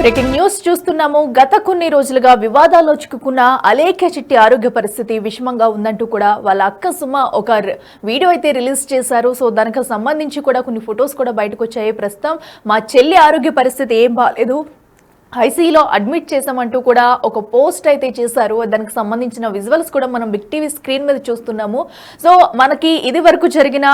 Breaking news చూస్తున్నాము. గత కొన్ని రోజులుగా వివాదాల్లో చిక్కుకున్న అలేఖ్య చిట్టి ఆరోగ్య పరిస్థితి విషమంగా ఉందంటూ కూడా వాళ్ళ అక్క సుమ ఒక వీడియో అయితే రిలీజ్ చేశారు. సో దానికి సంబంధించి కూడా కొన్ని ఫొటోస్ కూడా బయటకు వచ్చాయి. ప్రస్తుతం మా చెల్లి ఆరోగ్య పరిస్థితి ఏం బాలేదు, ఐసీయూలో అడ్మిట్ చేసామంటూ కూడా ఒక పోస్ట్ అయితే చేశారు. దానికి సంబంధించిన విజువల్స్ కూడా మనం బిగ్ టీవీ స్క్రీన్ మీద చూస్తున్నాము. సో మనకి ఇది వరకు జరిగిన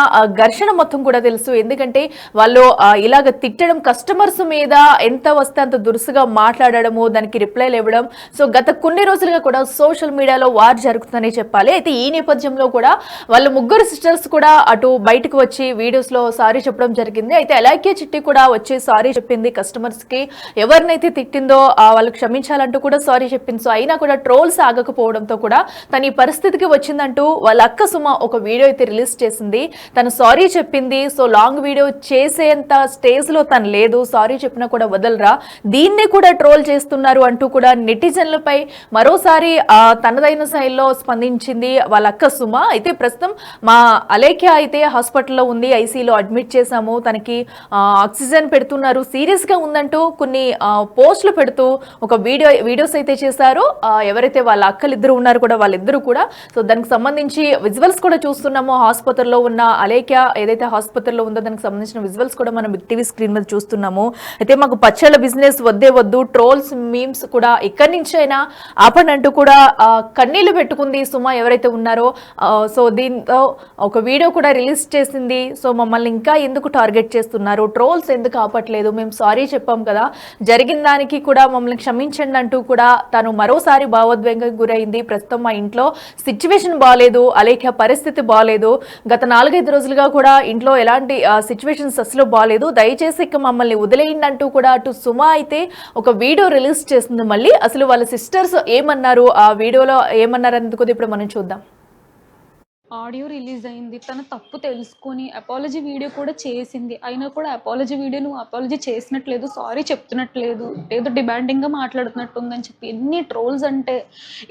ఘర్షణ మొత్తం కూడా తెలుసు. ఎందుకంటే వాళ్ళు ఇలాగ తిట్టడం, కస్టమర్స్ మీద ఎంత వస్తే అంత దురుసుగా మాట్లాడడము, దానికి రిప్లైలు ఇవ్వడం. సో గత కొన్ని రోజులుగా కూడా సోషల్ మీడియాలో వార్ జరుగుతుందని చెప్పాలి. అయితే ఈ నేపథ్యంలో కూడా వాళ్ళు ముగ్గురు సిస్టర్స్ కూడా అటు బయటకు వచ్చి వీడియోస్ లో సారీ చెప్పడం జరిగింది. అయితే అలేఖ్య చిట్టి కూడా వచ్చి సారీ చెప్పింది కస్టమర్స్ కి, ఎవరినైతే తిట్టిందో వాళ్ళు క్షమించాలంటూ కూడా సారీ చెప్పింది. సో అయినా కూడా ట్రోల్స్ ఆగకపోవడంతో కూడా తన ఈ పరిస్థితికి వచ్చిందంటూ వాళ్ళ అక్క సుమ ఒక వీడియో అయితే రిలీజ్ చేసింది. తను సారీ చెప్పింది. సో లాంగ్ వీడియో చేసేంత స్టేజ్ లో తను లేదు, సారీ చెప్పినా కూడా వదలరా, దీన్ని కూడా ట్రోల్ చేస్తున్నారు అంటూ కూడా నెటిజన్లపై మరోసారి తనదైన శైలిలో స్పందించింది వాళ్ళ అక్క సుమ. అయితే ప్రస్తుతం మా అలేఖ్య అయితే హాస్పిటల్లో ఉంది, ఐసీయూలో అడ్మిట్ చేశాము, తనకి ఆక్సిజన్ పెడుతున్నారు, సీరియస్ గా ఉందంటూ కొన్ని పోస్టులు పెడుతూ ఒక వీడియోస్ అయితే చేశారు. ఎవరైతే వాళ్ళ అక్కలిద్దరు ఉన్నారు కూడా వాళ్ళిద్దరూ కూడా. సో దానికి సంబంధించి విజువల్స్ కూడా చూస్తున్నాము. హాస్పిటల్లో ఉన్న అలేఖ్య ఏదైతే హాస్పిటల్లో ఉందో దానికి సంబంధించిన విజువల్స్ కూడా మనం బిగ్ టీవీ స్క్రీన్ మీద చూస్తున్నాము. అయితే మాకు పచ్చళ్ళ బిజినెస్ వద్దే వద్దు, ట్రోల్స్ మీమ్స్ కూడా ఇక్కడి నుంచి అయినా ఆపండి అంటూ కూడా కన్నీళ్లు పెట్టుకుంది సుమ ఎవరైతే ఉన్నారో. సో దీంతో ఒక వీడియో కూడా రిలీజ్ చేసింది. సో మమ్మల్ని ఇంకా ఎందుకు టార్గెట్ చేస్తున్నారు, ట్రోల్స్ ఎందుకు ఆపట్లేదు, మేము సారీ చెప్పాం కదా, జరిగిన దానికి కూడా మమ్మల్ని క్షమించండి అంటూ కూడా తను మరోసారి భావోద్వేగానికి గురైంది. ప్రస్తుతం మా ఇంట్లో సిచ్యువేషన్ బాగాలేదు, అలేఖ్య పరిస్థితి బాగాలేదు, గత 4-5 రోజులుగా కూడా ఇంట్లో ఎలాంటి సిచ్యువేషన్స్ అసలు బాగాలేదు, దయచేసి ఇక మమ్మల్ని వదిలేయండి అంటూ కూడా అటు సుమ అయితే ఒక వీడియో రిలీజ్ చేస్తుంది. మళ్ళీ అసలు వాళ్ళ సిస్టర్స్ ఏమన్నారు, ఆ వీడియోలో ఏమన్నారు అనేది కూడా ఇప్పుడు మనం చూద్దాం. ఆడియో రిలీజ్ అయింది, తన తప్పు తెలుసుకొని అపాలజీ వీడియో కూడా చేసింది. అయినా కూడా అపాలజీ వీడియో నువ్వు అపాలజీ చేసినట్లేదు, సారీ చెప్తున్నట్లేదు, ఏదో డిమాండింగ్గా మాట్లాడుతున్నట్టు ఉందని చెప్పి ఎన్ని ట్రోల్స్ అంటే,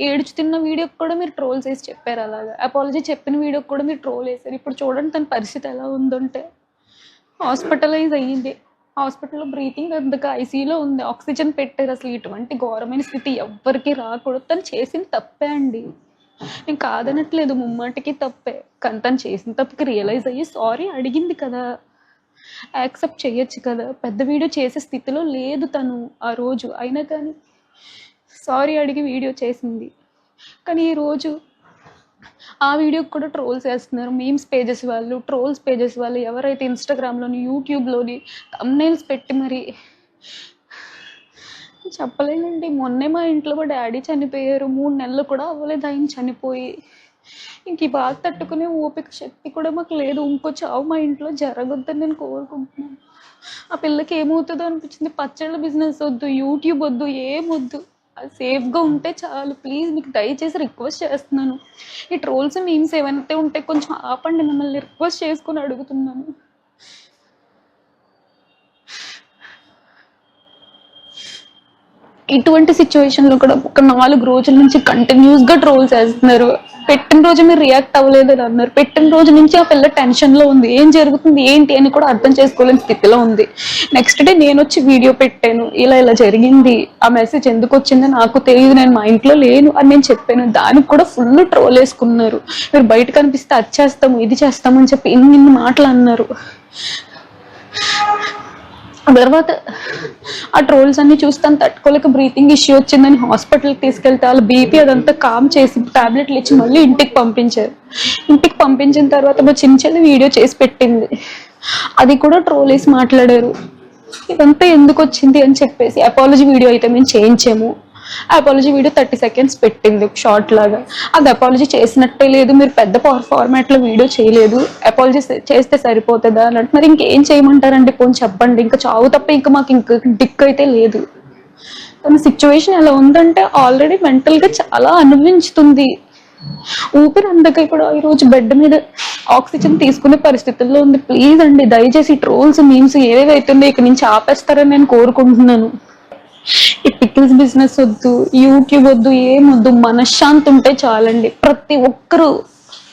ఏడుచుతున్న వీడియోకి కూడా మీరు ట్రోల్స్ వేసి చెప్పారు, అలాగా అపాలజీ చెప్పిన వీడియోకి కూడా మీరు ట్రోల్ వేసారు. ఇప్పుడు చూడండి తన పరిస్థితి ఎలా ఉందంటే, హాస్పిటలైజ్ అయ్యింది, హాస్పిటల్లో బ్రీతింగ్ అందుకు ఐసీయూలో ఉంది, ఆక్సిజన్ పెట్టారు. అసలు ఇటువంటి ఘోరమైన స్థితి ఎవ్వరికి రాకూడదు. తను చేసిన తప్పే అండి, నేను కాదనట్లేదు, ముమ్మాటికి తప్పే. కానీ తను చేసిన తప్పుకి రియలైజ్ అయ్యి సారీ అడిగింది కదా, యాక్సెప్ట్ చేయొచ్చు కదా. పెద్ద వీడియో చేసే స్థితిలో లేదు తను ఆ రోజు, అయినా కానీ సారీ అడిగి వీడియో చేసింది. కానీ ఈరోజు ఆ వీడియోకి కూడా ట్రోల్స్ వేస్తున్నారు. మీమ్స్ పేజెస్ వాళ్ళు, ట్రోల్స్ పేజెస్ వాళ్ళు, ఎవరైతే ఇన్స్టాగ్రామ్లోని యూట్యూబ్లోని థంబ్నెయిల్స్ పెట్టి మరి చెప్పలేనండి. మొన్నే మా ఇంట్లో మా డాడీ చనిపోయారు, 3 నెలలు కూడా అవ్వలేదు ఆయన చనిపోయి. ఇంక ఈ బాధ తట్టుకునే ఓపిక శక్తి కూడా మాకు లేదు. ఇంకో చావు మా ఇంట్లో జరగొద్దని నేను కోరుకుంటున్నాను. ఆ పిల్లకి ఏమవుతుందో అనిపించింది. పచ్చళ్ళ బిజినెస్ వద్దు, యూట్యూబ్ వద్దు, ఏమొద్దు, అది సేఫ్గా ఉంటే చాలు. ప్లీజ్ మీకు దయచేసి రిక్వెస్ట్ చేస్తున్నాను. ఈ ట్రోల్స్ మీమ్స్ ఏమైతే ఉంటే కొంచెం ఆపండి, మిమ్మల్ని రిక్వెస్ట్ చేసుకుని అడుగుతున్నాను. ఇటువంటి సిచ్యువేషన్లో కూడా ఒక 4 రోజుల నుంచి కంటిన్యూస్గా ట్రోల్స్ వేస్తున్నారు. పెట్టిన రోజు మీరు రియాక్ట్ అవ్వలేదు అని అన్నారు. పెట్టిన రోజు నుంచి ఆ పిల్ల టెన్షన్లో ఉంది, ఏం జరుగుతుంది ఏంటి అని కూడా అర్థం చేసుకోలేని స్థితిలో ఉంది. నెక్స్ట్ డే నేను వచ్చి వీడియో పెట్టాను, ఇలా జరిగింది, ఆ మెసేజ్ ఎందుకు వచ్చిందో నాకు తెలియదు, నేను మా ఇంట్లో లేను అని నేను చెప్పాను. దానికి కూడా ఫుల్ ట్రోల్ వేసుకున్నారు. మీరు బయట కనిపిస్తే అది చేస్తాము ఇది చేస్తామని చెప్పి ఇన్ని మాటలు అన్నారు. తర్వాత ఆ ట్రోల్స్ అన్ని చూస్తాను తట్టుకోలేక బ్రీతింగ్ ఇష్యూ వచ్చిందని హాస్పిటల్కి తీసుకెళ్తే వాళ్ళు బీపీ అదంతా కామ్ చేసి టాబ్లెట్లు ఇచ్చి మళ్ళీ ఇంటికి పంపించారు. ఇంటికి పంపించిన తర్వాత మా చిన్న వీడియో చేసి పెట్టింది, అది కూడా ట్రోల్ వేసి మాట్లాడారు. ఇదంతా ఎందుకు వచ్చింది అని చెప్పేసి అపాలజీ వీడియో అయితే మేము చేయించాము. అపాలజీ వీడియో 30 seconds పెట్టింది షార్ట్ లాగా. అది అపాలజీ చేసినట్టే లేదు, మీరు పెద్ద ఫార్మాట్లో వీడియో చేయలేదు, అపాలజీ చేస్తే సరిపోతుందా అన్నట్టు. మరి ఇంకేం చేయమంటారండి, కొంచెం చెప్పండి. ఇంకా చావు తప్ప ఇంకా మాకు ఇంక దిక్కు అయితే లేదు. తన సిచ్యువేషన్ ఎలా ఉందంటే ఆల్రెడీ మెంటల్గా చాలా అనుభవించుతుంది. ఊపిరి అందక ఇప్పుడు ఈరోజు బెడ్ మీద ఆక్సిజన్ తీసుకునే పరిస్థితుల్లో ఉంది. ప్లీజ్ అండి దయచేసి ట్రోల్స్ మీమ్స్ ఏవేవైతుందో ఇక నుంచి ఆపేస్తారని నేను కోరుకుంటున్నాను. ఈ పికిల్స్ బిజినెస్ వద్దు, యూట్యూబ్ వద్దు, ఏమొద్దు, మనశ్శాంతి ఉంటే చాలండి. ప్రతి ఒక్కరూ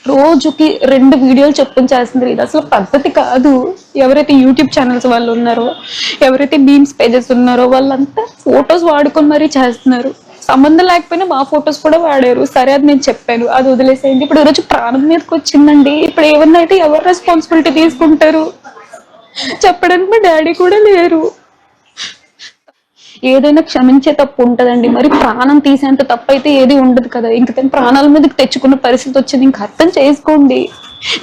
రోజుకి 2 వీడియోలు చెప్పుకొని చేస్తుంది. ఇది అసలు పద్ధతి కాదు. ఎవరైతే యూట్యూబ్ ఛానల్స్ వాళ్ళు ఉన్నారో, ఎవరైతే మీమ్స్ పేజెస్ ఉన్నారో వాళ్ళంతా ఫొటోస్ వాడుకొని మరీ చేస్తున్నారు. సంబంధం లేకపోయినా మా ఫొటోస్ కూడా వాడారు. సరే అది నేను చెప్పాను, అది వదిలేసేయండి. ఇప్పుడు ఈరోజు ప్రాణం మీదకి వచ్చిందండి. ఇప్పుడు ఏమన్నా అయితే ఎవరు రెస్పాన్సిబిలిటీ తీసుకుంటారు? చెప్పడానికి మా డాడీ కూడా లేరు. ఏదైనా క్షమించే తప్పు ఉంటదండి, మరి ప్రాణం తీసేంత తప్పు అయితే ఏది ఉండదు కదా. ఇంక తన ప్రాణాల మీదకి తెచ్చుకున్న పరిస్థితి వచ్చింది. ఇంక అర్థం చేసుకోండి.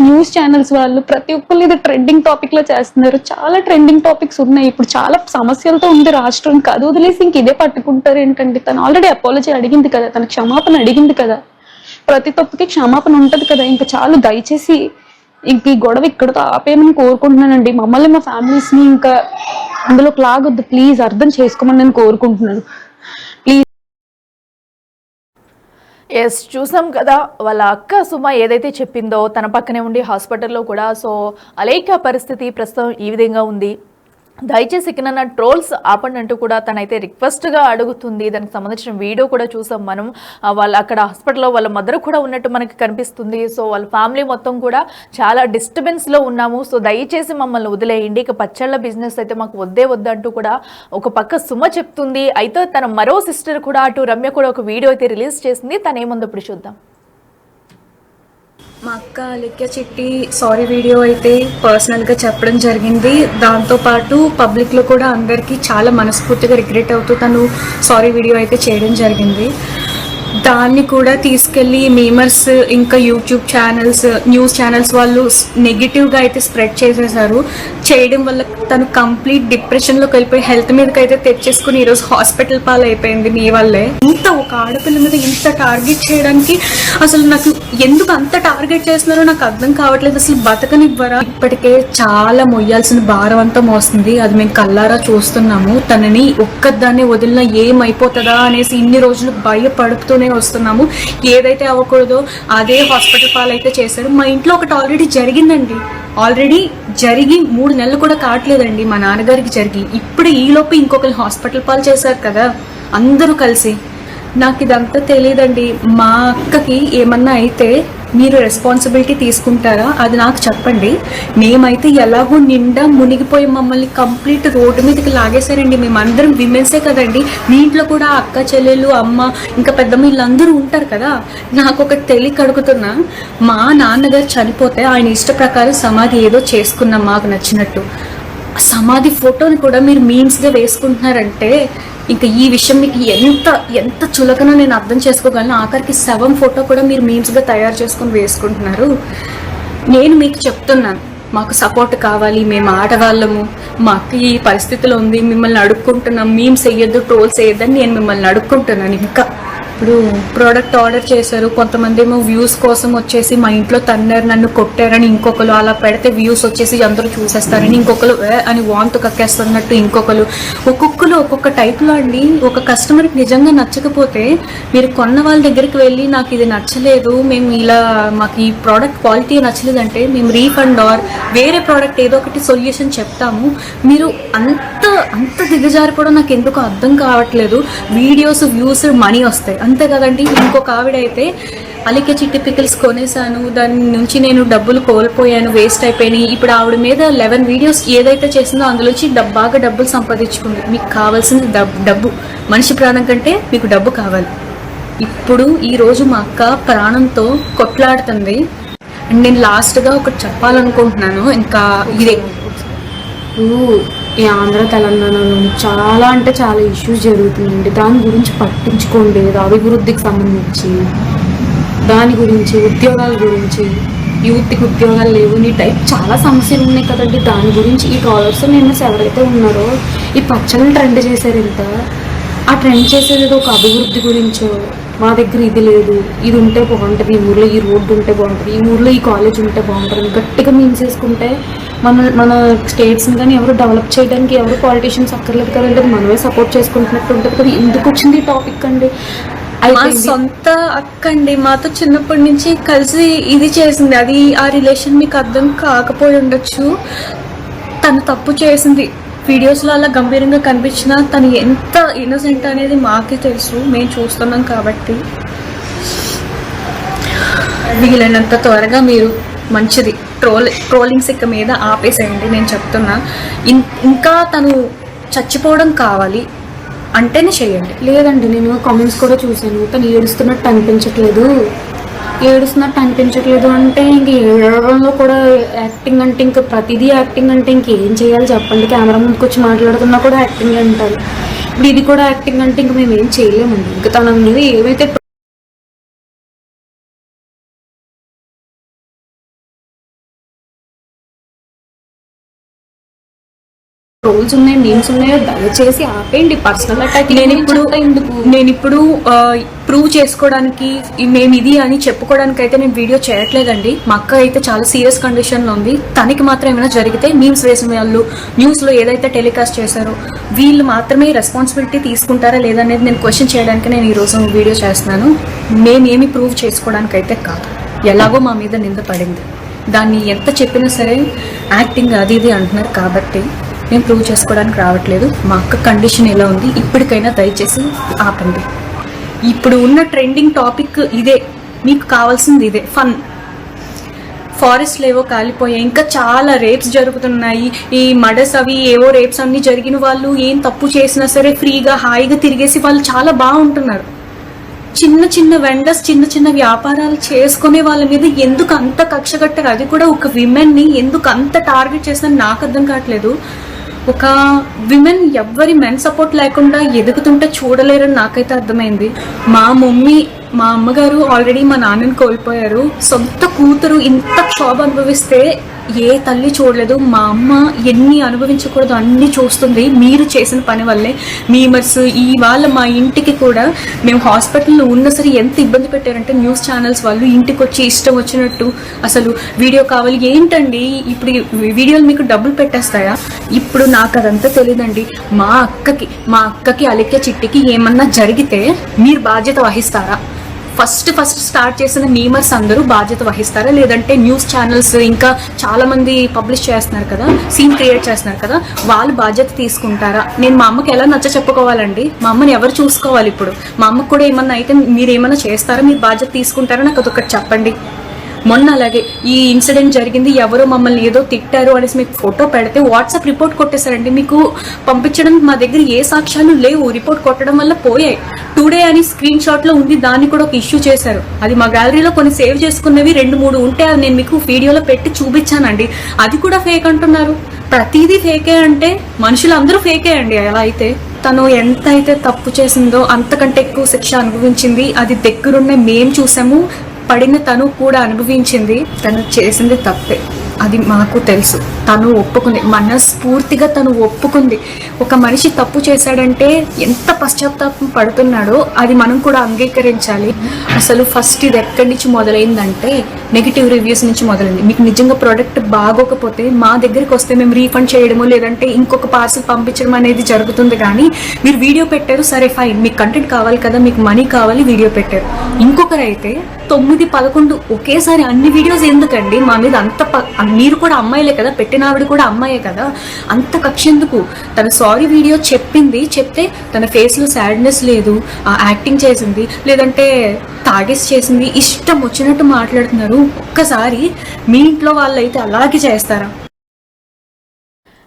న్యూస్ ఛానల్స్ వాళ్ళు ప్రతి ఒక్కళ్ళు ఇది ట్రెండింగ్ టాపిక్ లో చేస్తున్నారు. చాలా ట్రెండింగ్ టాపిక్స్ ఉన్నాయి. ఇప్పుడు చాలా సమస్యలతో ఉంది రాష్ట్రం. అది వదిలేసి ఇంక ఇదే పట్టుకుంటారు ఏంటండి? తను ఆల్రెడీ అపాలజీ అడిగింది కదా, తన క్షమాపణ అడిగింది కదా. ప్రతి తప్పుకి క్షమాపణ ఉంటది కదా. ఇంకా చాలు, దయచేసి ఇంక ఈ గొడవ ఇక్కడతో ఆపేయమని కోరుకుంటున్నానండి. మమ్మల్ని, మా ఫ్యామిలీస్ ని ఇంకా అందులోకి లాగొద్దు ప్లీజ్. అర్థం చేసుకోమని నేను కోరుకుంటున్నాను ప్లీజ్. ఎస్, చూసాం కదా వాళ్ళ అక్క సుమ ఏదైతే చెప్పిందో, తన పక్కనే ఉండి హాస్పిటల్లో కూడా. సో అలేఖ్య పరిస్థితి ప్రస్తుతం ఈ విధంగా ఉంది. దయచేసి ఇకనన్నా ట్రోల్స్ ఆపండి అంటూ కూడా తనైతే రిక్వెస్ట్గా అడుగుతుంది. దానికి సంబంధించిన వీడియో కూడా చూసాం మనం. వాళ్ళ అక్కడ హాస్పిటల్లో వాళ్ళ మదర్ కూడా ఉన్నట్టు మనకి కనిపిస్తుంది. సో వాళ్ళ ఫ్యామిలీ మొత్తం కూడా చాలా డిస్టర్బెన్స్లో ఉన్నాము. సో దయచేసి మమ్మల్ని వదిలేయండి, ఇక పచ్చళ్ళ బిజినెస్ అయితే మాకు వద్దే వద్దంటూ కూడా ఒక పక్క సుమ చెప్తుంది. అయితే తన మరో సిస్టర్ కూడా, అటు రమ్య కూడా ఒక వీడియో అయితే రిలీజ్ చేసింది. తను ఏముందో ఇప్పుడు చూద్దాం. మా అక్క అలేఖ్య చిట్టి సారీ వీడియో అయితే పర్సనల్గా చెప్పడం జరిగింది. దాంతోపాటు పబ్లిక్లో కూడా అందరికీ చాలా మనస్ఫూర్తిగా రిగ్రెట్ అవుతూ తను సారీ వీడియో అయితే చేయడం జరిగింది. దాన్ని కూడా తీసుకెళ్ళి మీమర్స్, ఇంకా యూట్యూబ్ ఛానల్స్, న్యూస్ ఛానల్స్ వాళ్ళు నెగిటివ్గా అయితే స్ప్రెడ్ చేసేసారు. చేయడం వల్ల తను కంప్లీట్ డిప్రెషన్లోకి వెళ్ళిపోయి హెల్త్ మీదకి అయితే తెచ్చేసుకుని ఈరోజు హాస్పిటల్ పాలు అయిపోయింది మీ వల్లే. ఇంత ఒక ఆడపిల్ల మీద ఇంత టార్గెట్ చేయడానికి అసలు నాకు ఎందుకు అంత టార్గెట్ చేస్తున్నారో నాకు అర్థం కావట్లేదు. అసలు బతకనివ్వరా? ఇప్పటికే చాలా మొయ్యాల్సిన భారం అంతా మోస్తుంది. అది మేము కల్లారా చూస్తున్నాము. తనని ఒక్కదాన్ని వదిలినా ఏమైపోతుందా అనేసి ఇన్ని రోజులు భయపడుతూనే వస్తున్నాము. ఏదైతే అవ్వకూడదో అదే హాస్పిటల్ పాలు అయితే చేశారు. మా ఇంట్లో ఒకటి ఆల్రెడీ జరిగిందండి. ఆల్రెడీ జరిగి 3 నెలలు కూడా కావట్లేదండి మా నాన్నగారికి జరిగి. ఇప్పుడు ఈలోపు ఇంకొకరు హాస్పిటల్ పాలు చేశారు కదా అందరూ కలిసి. నాకు ఇదంతా తెలియదండి. మా అక్కకి ఏమన్నా అయితే మీరు రెస్పాన్సిబిలిటీ తీసుకుంటారా? అది నాకు చెప్పండి. మేమైతే ఎలాగో నిండా మునిగిపోయి మమ్మల్ని కంప్లీట్ రోడ్డు మీదకి లాగేశారండి. మేమందరం విమెన్సే కదండి. మీ ఇంట్లో కూడా అక్క చెల్లెలు, అమ్మ, ఇంకా పెద్దమ్మ వీళ్ళందరూ ఉంటారు కదా. నాకు ఒకటి తెలియక అడుగుతున్నా. మా నాన్నగారు చనిపోతే ఆయన ఇష్ట ప్రకారం సమాధి ఏదో చేసుకున్నాం మాకు నచ్చినట్టు. సమాధి ఫోటోని కూడా మీరు మీమ్స్గా వేసుకుంటున్నారంటే ఇంకా ఈ విషయం మీకు ఎంత చులకనో నేను అర్థం చేసుకోగలను. ఆఖరికి శవం ఫోటో కూడా మీరు మీమ్స్గా తయారు చేసుకొని వేసుకుంటున్నారు. నేను మీకు చెప్తున్నాను, మాకు సపోర్ట్ కావాలి. మేము ఆడవాళ్ళము, మా అక్క ఈ పరిస్థితిలో ఉంది, మిమ్మల్ని అడుక్కుంటున్నాం. మీమ్స్ వేయొద్దు, ట్రోల్స్ వేయొద్దని నేను మిమ్మల్ని అడుక్కుంటున్నాను. ఇంకా ఇప్పుడు ప్రోడక్ట్ ఆర్డర్ చేశారు. కొంతమంది ఏమో వ్యూస్ కోసం వచ్చేసి మా ఇంట్లో తన్నారు, నన్ను కొట్టారని ఇంకొకరు, అలా పెడితే వ్యూస్ వచ్చేసి అందరూ చూసేస్తారని ఇంకొకరు, అని వాంతు కక్కేస్తున్నట్టు ఇంకొకరు. ఒక్కొక్కరు ఒక్కొక్క టైప్లో అండి. ఒక కస్టమర్కి నిజంగా నచ్చకపోతే మీరు కొన్న వాళ్ళ దగ్గరికి వెళ్ళి నాకు ఇది నచ్చలేదు, మేము ఇలా మాకు ఈ ప్రోడక్ట్ క్వాలిటీ నచ్చలేదంటే మేము రీఫండ్ ఆర్ వేరే ప్రోడక్ట్ ఏదో ఒకటి సొల్యూషన్ చెప్తాము. మీరు అంత దిగజారిపోవడం నాకు ఎందుకు అర్థం కావట్లేదు. వీడియోస్, వ్యూస్, మనీ వస్తాయి అంతే కదండి. ఇంకొక ఆవిడ అయితే అలేఖ్య చిట్టి పికిల్స్ కొనేసాను, దాని నుంచి నేను డబ్బులు కోల్పోయాను, వేస్ట్ అయిపోయినాయి. ఇప్పుడు ఆవిడ మీద 11 వీడియోస్ ఏదైతే చేసిందో అందులోంచి బాగా డబ్బులు సంపాదించుకుంది. మీకు కావాల్సింది డబ్బు. మనిషి ప్రాణం కంటే మీకు డబ్బు కావాలి. ఇప్పుడు ఈరోజు మా అక్క ప్రాణంతో కొట్లాడుతుంది. అండ్ నేను లాస్ట్గా ఒకటి చెప్పాలనుకుంటున్నాను. ఇంకా ఇదే, ఈ ఆంధ్ర తెలంగాణలో చాలా అంటే చాలా ఇష్యూస్ జరుగుతున్నాయండి. దాని గురించి పట్టించుకోండి. అభివృద్ధికి సంబంధించి దాని గురించి, ఉద్యోగాల గురించి, యూత్కి ఉద్యోగాలు లేవు, ఈ టైప్ చాలా సమస్యలు ఉన్నాయి కదండి. దాని గురించి ఈ ట్రాలర్స్ మెంబర్స్ ఎవరైతే ఉన్నారో ఈ పచ్చళ్ళు ట్రెండ్ చేశారు. ఇంత ఆ ట్రెండ్ చేసేది ఒక అభివృద్ధి గురించో, మా దగ్గర ఇది లేదు, ఇది ఉంటే బాగుంటుంది, ఈ ఊర్లో ఈ రోడ్డు ఉంటే బాగుంటుంది, ఈ ఊర్లో ఈ కాలేజ్ ఉంటే బాగుంటుంది, గట్టిగా మీన్స్ వేసుకుంటే మన స్టేట్స్ని కానీ ఎవరు డెవలప్ చేయడానికి ఎవరు పాలిటీషియన్స్ అక్కర్లేదు కదండి. మనమే సపోర్ట్ చేసుకుంటున్నట్టు ఉంటుంది కదా. ఎందుకు వచ్చింది ఈ టాపిక్ అండి? మా సొంత అక్క అండి, మాతో చిన్నప్పటి నుంచి కలిసి ఇది చేసింది. అది ఆ రిలేషన్ మీకు అర్థం కాకపోయి ఉండొచ్చు. తను తప్పు చేసింది. వీడియోస్లో అలా గంభీరంగా కనిపించినా తను ఎంత ఇన్నోసెంట్ అనేది మాకే తెలుసు, మేము చూస్తున్నాం కాబట్టి. వీలైనంత త్వరగా మీరు మంచిది ట్రోలింగ్స్ ఇక మీద ఆపేసేయండి. నేను చెప్తున్నా, ఇంకా తను చచ్చిపోవడం కావాలి అంటేనే చేయండి. లేదండి, నేను కామెంట్స్ కూడా చూసాను, తను ఏడుస్తున్నట్టు అనిపించట్లేదు అంటే ఇంక ఏడవడంలో కూడా యాక్టింగ్ అంటే ఇంకా ప్రతిదీ యాక్టింగ్ అంటే ఇంకేం చేయాలి చెప్పండి. కెమెరా ముందుకు వచ్చి మాట్లాడుతున్నా కూడా యాక్టింగ్ అంటారు. ఇప్పుడు ఇది కూడా యాక్టింగ్ అంటే ఇంక మేము ఏం చేయలేమండి. ఇంకా తన మీద ఏవైతే రోల్స్ ఉన్నాయి, నేమ్స్ ఉన్నాయో దయచేసి ఆపేయండి. పర్సనల్ అటాక్ నేను ఇప్పుడు ప్రూవ్ చేసుకోవడానికి మేము ఇది అని చెప్పుకోవడానికి అయితే నేను వీడియో చేయట్లేదండి. మా అక్క అయితే చాలా సీరియస్ కండిషన్లో ఉంది. తనకి మాత్రం ఏమైనా జరిగితే మీమ్స్ వేసిన వాళ్ళు న్యూస్లో ఏదైతే టెలికాస్ట్ చేశారో వీళ్ళు మాత్రమే రెస్పాన్సిబిలిటీ తీసుకుంటారా లేదనేది నేను క్వశ్చన్ చేయడానికి నేను ఈరోజు వీడియో చేస్తున్నాను. మేమేమి ప్రూవ్ చేసుకోవడానికి అయితే కాదు. ఎలాగో మా మీద నింద పడింది, దాన్ని ఎంత చెప్పినా సరే యాక్టింగ్ అది ఇది అంటున్నారు కాబట్టి నేను ప్రూవ్ చేసుకోవడానికి రావట్లేదు. మా అక్క కండిషన్ ఎలా ఉంది ఇప్పటికైనా దయచేసి ఆపండి. ఇప్పుడు ఉన్న ట్రెండింగ్ టాపిక్ ఇదే, మీకు కావాల్సింది ఇదే, ఫన్. ఫారెస్ట్లు ఏవో కాలిపోయాయి, ఇంకా చాలా రేప్స్ జరుగుతున్నాయి. ఈ మర్డర్స్ అవి ఏవో రేప్స్ అన్ని జరిగిన వాళ్ళు ఏం తప్పు చేసినా సరే ఫ్రీగా హాయిగా తిరిగేసి వాళ్ళు చాలా బాగుంటున్నారు. చిన్న చిన్న వెండర్స్ చిన్న చిన్న వ్యాపారాలు చేసుకునే వాళ్ళ మీద ఎందుకు అంత కక్ష కట్టారు? అది కూడా ఒక విమెన్ని ఎందుకు అంత టార్గెట్ చేస్తారని నాకు అర్థం కావట్లేదు. ఒక విమెన్ ఎవ్వరి మెన్ సపోర్ట్ లేకుండా ఎదుగుతుంటే చూడలేరని నాకైతే అర్థమైంది. మా అమ్మగారు ఆల్రెడీ మా నాన్నని కోల్పోయారు. సొంత కూతురు ఇంత క్షోభ అనుభవిస్తే ఏ తల్లి చూడలేదు. మా అమ్మ ఎన్ని అనుభవించకూడదు అన్ని చూస్తుంది మీరు చేసిన పని వల్లే. మీమర్స్ ఇవాళ మా ఇంటికి కూడా మేము హాస్పిటల్లో ఉన్న సరే ఎంత ఇబ్బంది పెట్టారంటే న్యూస్ ఛానల్స్ వాళ్ళు ఇంటికి వచ్చి ఇష్టం వచ్చినట్టు అసలు వీడియో కావాలి ఏంటండి, ఇప్పుడు వీడియోలు మీకు డబ్బులు పెట్టేస్తాయా? ఇప్పుడు నాకు అదంతా తెలియదండి. మా అక్కకి అలికే చిట్టికి ఏమన్నా జరిగితే మీరు బాధ్యత వహిస్తారా? ఫస్ట్ స్టార్ట్ చేసిన మీమర్స్ అందరూ బాధ్యత వహిస్తారా? లేదంటే న్యూస్ ఛానల్స్ ఇంకా చాలా మంది పబ్లిష్ చేస్తున్నారు కదా, సీన్ క్రియేట్ చేస్తున్నారు కదా, వాళ్ళు బాధ్యత తీసుకుంటారా? నేను మా అమ్మకి ఎలా నచ్చ చెప్పుకోవాలండి? మా అమ్మని ఎవరు చూసుకోవాలి? ఇప్పుడు మా అమ్మకు కూడా ఏమన్నా అయితే మీరు ఏమన్నా చేస్తారా? మీరు బాధ్యత తీసుకుంటారా? నాకు అదొకటి చెప్పండి. మొన్న అలాగే ఈ ఇన్సిడెంట్ జరిగింది, ఎవరో మమ్మల్ని ఏదో తిట్టారు అనేసి మీకు ఫోటో పెడితే వాట్సాప్ రిపోర్ట్ కొట్టేశారండి. మీకు పంపించడానికి మా దగ్గర ఏ సాక్ష్యాలు లేవు. రిపోర్ట్ కొట్టడం వల్ల పోయాయి. టుడే అని స్క్రీన్ షాట్ లో ఉంది, దాన్ని కూడా ఒక ఇష్యూ చేశారు. అది మా గ్యాలరీలో కొన్ని సేవ్ చేసుకున్నవి 2-3 ఉంటే అది నేను మీకు వీడియోలో పెట్టి చూపించానండి. అది కూడా ఫేక్ అంటున్నారు. ప్రతిదీ ఫేకే అంటే మనుషులందరూ ఫేకే అండి. అలా అయితే తను ఎంత అయితే తప్పు చేసిందో అంతకంటే ఎక్కువ శిక్ష అనుభవించింది. అది దగ్గరున్న మేం చూసాము, పడిన తను కూడా అనుభవించింది. తను చేసింది తప్పే, అది మాకు తెలుసు. తను ఒప్పుకుంది, మనస్ఫూర్తిగా తను ఒప్పుకుంది. ఒక మనిషి తప్పు చేశాడంటే ఎంత పశ్చాత్తాపం పడుతున్నాడో అది మనం కూడా అంగీకరించాలి. అసలు ఫస్ట్ ఇది ఎక్కడి నుంచి మొదలైందంటే నెగిటివ్ రివ్యూస్ నుంచి మొదలైంది. మీకు నిజంగా ప్రోడక్ట్ బాగోకపోతే మా దగ్గరికి వస్తే మేము రీఫండ్ చేయడము లేదంటే ఇంకొక పార్సల్ పంపించడం అనేది జరుగుతుంది. కానీ మీరు వీడియో పెట్టారు, సరే ఫైన్, మీకు కంటెంట్ కావాలి కదా, మీకు మనీ కావాలి, వీడియో పెట్టారు. ఇంకొకరైతే 9-11 ఒకేసారి అన్ని వీడియోస్ ఎందుకండి? మా మీద అంత మీరు కూడా అమ్మాయిలే కదా, పెట్టిన ఆవిడ కూడా అమ్మాయే కదా, అంత కక్ష ఎందుకు? తన సారీ వీడియో చెప్తే తన ఫేస్ లో సాడ్నెస్ లేదు, యాక్టింగ్ చేసింది లేదంటే తాగేసి చేసింది, ఇష్టం వచ్చినట్టు మాట్లాడుతున్నారు. ఒక్కసారి మీ ఇంట్లో వాళ్ళైతే అలాగే చేస్తారా?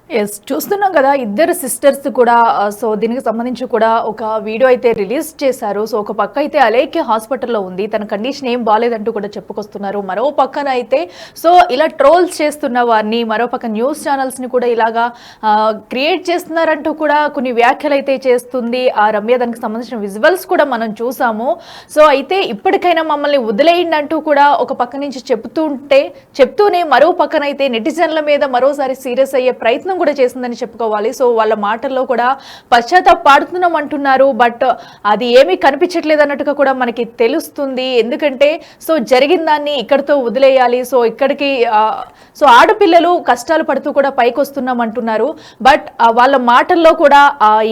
ఎస్, చూస్తున్నాం కదా ఇద్దరు సిస్టర్స్ కూడా. సో దీనికి సంబంధించి కూడా ఒక వీడియో అయితే రిలీజ్ చేశారు. సో ఒక పక్క అయితే అలేఖ్య హాస్పిటల్లో ఉంది, తన కండిషన్ ఏం బాగాలేదంటూ కూడా చెప్పుకొస్తున్నారు. మరో పక్కన అయితే సో ఇలా ట్రోల్స్ చేస్తున్న వారిని, మరో పక్క న్యూస్ ఛానల్స్ని కూడా ఇలాగా క్రియేట్ చేస్తున్నారంటూ కూడా కొన్ని వ్యాఖ్యలు అయితే చేస్తుంది ఆ రమ్య. దానికి సంబంధించిన విజువల్స్ కూడా మనం చూసాము. సో అయితే ఇప్పటికైనా మమ్మల్ని వదిలేయండి అంటూ కూడా ఒక పక్క నుంచి చెప్తూనే మరో పక్కన అయితే నెటిజన్ల మీద మరోసారి సీరియస్ అయ్యే ప్రయత్నం కూడా చేసిందని చెప్పుకోవాలి. సో వాళ్ళ మాటల్లో కూడా పశ్చాత్తాపడుతున్నాం అంటున్నారు, బట్ అది ఏమీ కనిపించట్లేదు అన్నట్టుగా కూడా మనకి తెలుస్తుంది. ఎందుకంటే సో జరిగిన దాన్ని ఇక్కడితో వదిలేయాలి, సో ఇక్కడికి సో ఆడపిల్లలు కష్టాలు పడుతూ కూడా పైకి వస్తున్నాం అంటున్నారు. బట్ వాళ్ళ మాటల్లో కూడా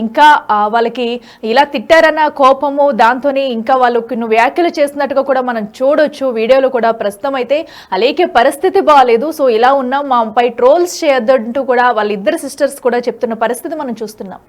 ఇంకా వాళ్ళకి ఇలా తిట్టారన్న కోపము, దాంతోనే ఇంకా వాళ్ళు కొన్ని వ్యాఖ్యలు చేస్తున్నట్టుగా కూడా మనం చూడొచ్చు వీడియోలో కూడా. ప్రస్తుతం అయితే అలేఖ్య పరిస్థితి బాగాలేదు. సో ఇలా ఉన్నాం, మాపై ట్రోల్స్ చేయొద్దంటూ కూడా వాళ్ళిద్దరు సిస్టర్స్ కూడా చెప్తున్న పరిస్థితి మనం చూస్తున్నాం.